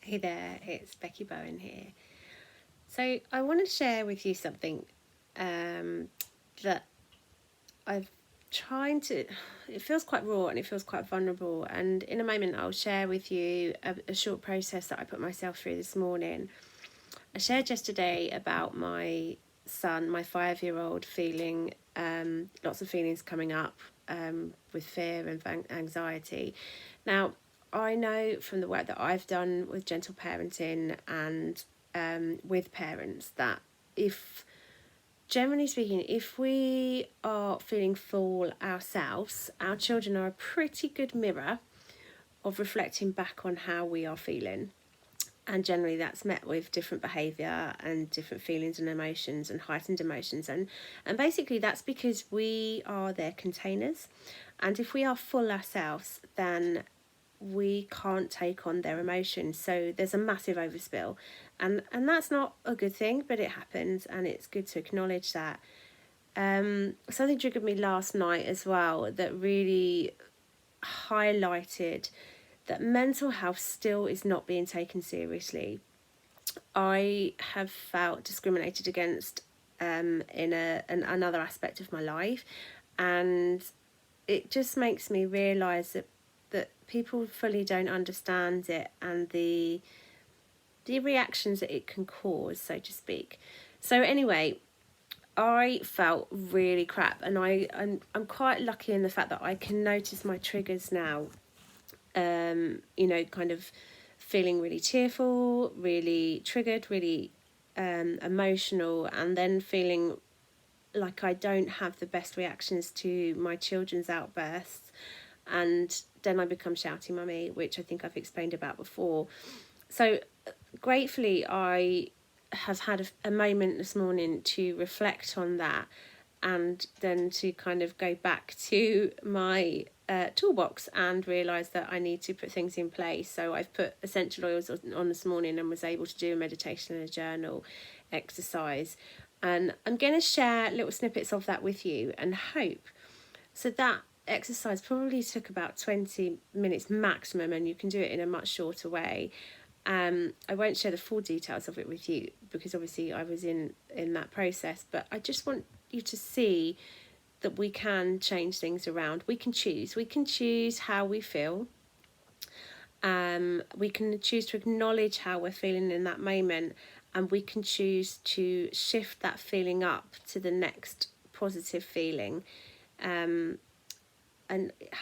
Hey there, it's Becky Bowen here. So I want to share with you something that I've trying to, it feels quite raw and it feels quite vulnerable, and in a moment I'll share with you a short process that I put myself through this morning. I shared yesterday about my son, my 5-year-old, feeling lots of feelings coming up with fear and anxiety. Now, I know from the work that I've done with gentle parenting and with parents that generally speaking, if we are feeling full ourselves, our children are a pretty good mirror of reflecting back on how we are feeling. And generally that's met with different behaviour and different feelings and emotions and heightened emotions. And basically that's because we are their containers. And if we are full ourselves, then we can't take on their emotions, so there's a massive overspill, and that's not a good thing, but it happens, and it's good to acknowledge that. Something triggered me last night as well that really highlighted that mental health still is not being taken seriously. I have felt discriminated against in another aspect of my life, and it just makes me realise that people fully don't understand it and the reactions that it can cause, so to speak. So anyway, I felt really crap, and I'm quite lucky in the fact that I can notice my triggers now. Kind of feeling really tearful, really triggered, really emotional, and then feeling like I don't have the best reactions to my children's outbursts, and then I become shouty mummy, which I think I've explained about before. So gratefully I have had a moment this morning to reflect on that, and then to kind of go back to my toolbox and realise that I need to put things in place. So I've put essential oils on this morning and was able to do a meditation and a journal exercise, and I'm going to share little snippets of that with you and hope. So that exercise probably took about 20 minutes maximum, and you can do it in a much shorter way. I won't share the full details of it with you because obviously I was in that process, but I just want you to see that we can change things around. We can choose how we feel. We can choose to acknowledge how we're feeling in that moment, and we can choose to shift that feeling up to the next positive feeling. And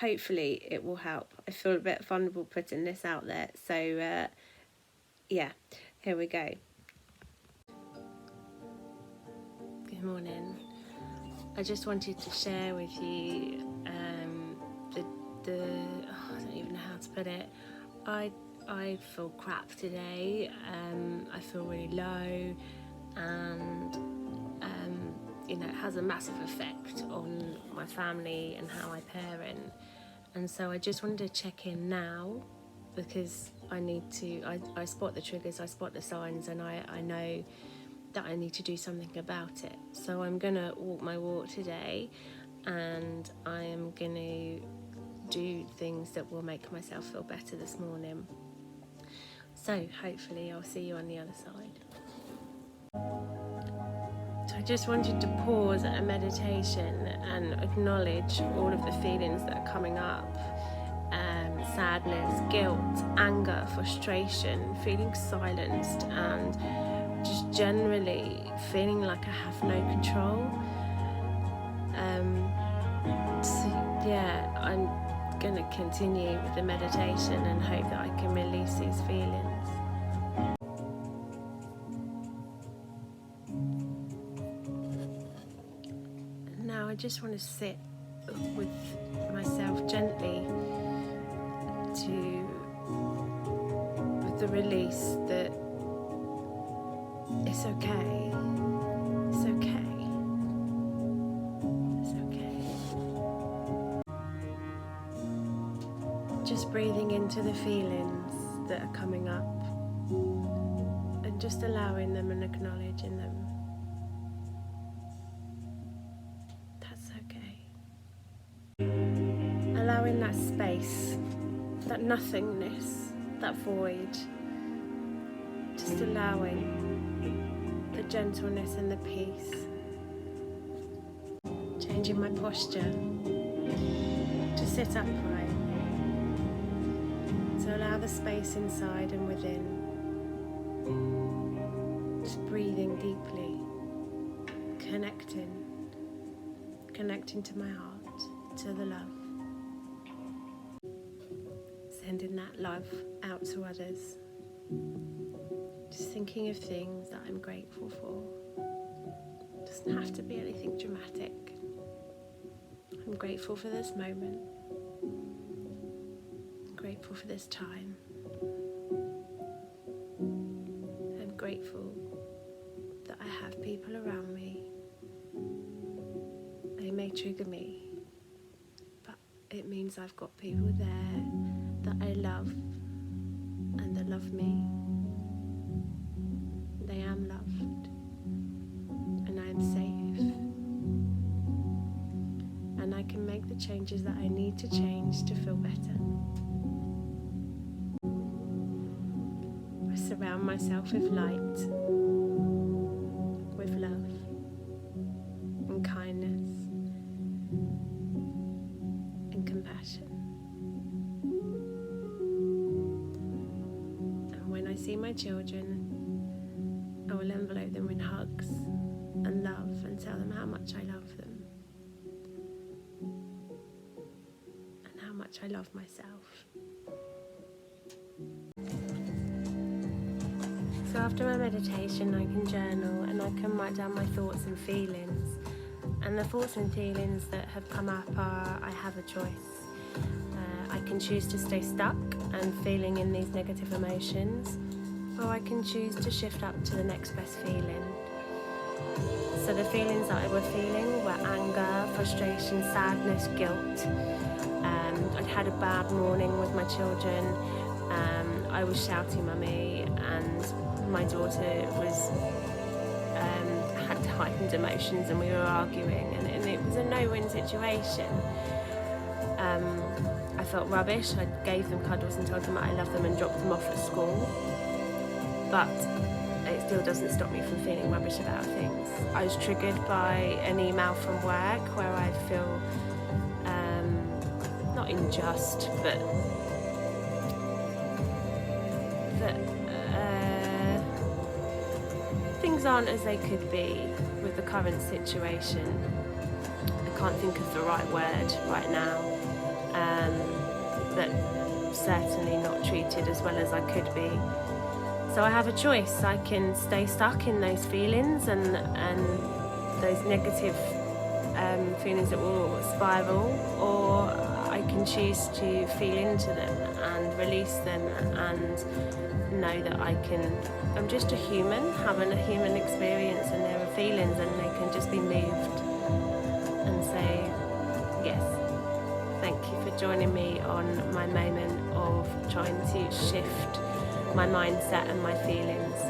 hopefully it will help. I feel a bit vulnerable putting this out there, so yeah, here we go. Good morning. I just wanted to share with you I don't even know how to put it. I feel crap today. I feel really low, and it has a massive effect on my family and how I parent. And so I just wanted to check in now, because I spot the triggers, I spot the signs, and I know that I need to do something about it. So I'm gonna walk my walk today, and I am gonna do things that will make myself feel better this morning. So hopefully I'll see you on the other side. So I just wanted to pause at a meditation and acknowledge all of the feelings that are coming up. Sadness, guilt, anger, frustration, feeling silenced, and just generally feeling like I have no control. I'm going to continue with the meditation and hope that I can release these feelings. Now I just want to sit with myself gently with the release that it's okay. It's okay. It's okay. Just breathing into the feelings that are coming up and just allowing them and acknowledging them. That's okay. Allowing that space, that nothingness, that void, Just allowing the gentleness and the peace. Changing my posture to sit upright. To allow the space inside and within. Just breathing deeply. Connecting to my heart, to the love. Sending that love out to others. Just thinking of things that I'm grateful for. Doesn't have to be anything dramatic. I'm grateful for this moment. I'm grateful for this time. I'm grateful that I have people around me. They may trigger me, but it means I've got people there that I love and that love me. They am loved and I am safe, and I can make the changes that I need to change to feel better. I surround myself with light, with love and kindness and compassion. And when I see my children, I will envelope them in hugs and love and tell them how much I love them and how much I love myself. So after my meditation, I can journal and I can write down my thoughts and feelings. And the thoughts and feelings that have come up are, I have a choice. I can choose to stay stuck and feeling in these negative emotions, or I can choose to shift up to the next best feeling. So the feelings that I was feeling were anger, frustration, sadness, guilt. I'd had a bad morning with my children. I was shouting mummy, and my daughter had heightened emotions, and we were arguing, and it was a no-win situation. I felt rubbish. I gave them cuddles and told them that I love them and dropped them off at school. But it still doesn't stop me from feeling rubbish about things. I was triggered by an email from work where I feel not unjust, but that things aren't as they could be with the current situation. I can't think of the right word right now, but certainly not treated as well as I could be. So I have a choice. I can stay stuck in those feelings and those negative feelings that will spiral, or I can choose to feel into them and release them and know that I'm just a human having a human experience, and there are feelings and they can just be moved and say, yes, thank you for joining me on my moment of trying to shift my mindset and my feelings.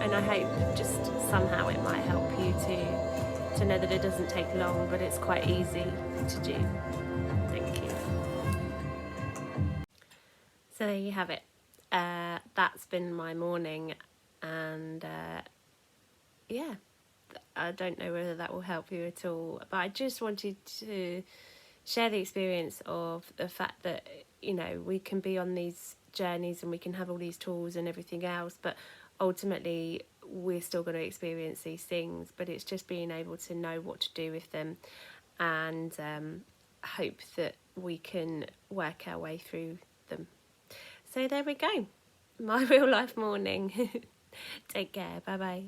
And I hope just somehow it might help you to know that it doesn't take long, but it's quite easy to do. Thank you. So there you have it. That's been my morning, and yeah, I don't know whether that will help you at all, but I just wanted to share the experience of the fact that, you know, we can be on these journeys and we can have all these tools and everything else, but ultimately we're still going to experience these things, but it's just being able to know what to do with them, and hope that we can work our way through them. So there we go, my real life morning. Take care, bye bye.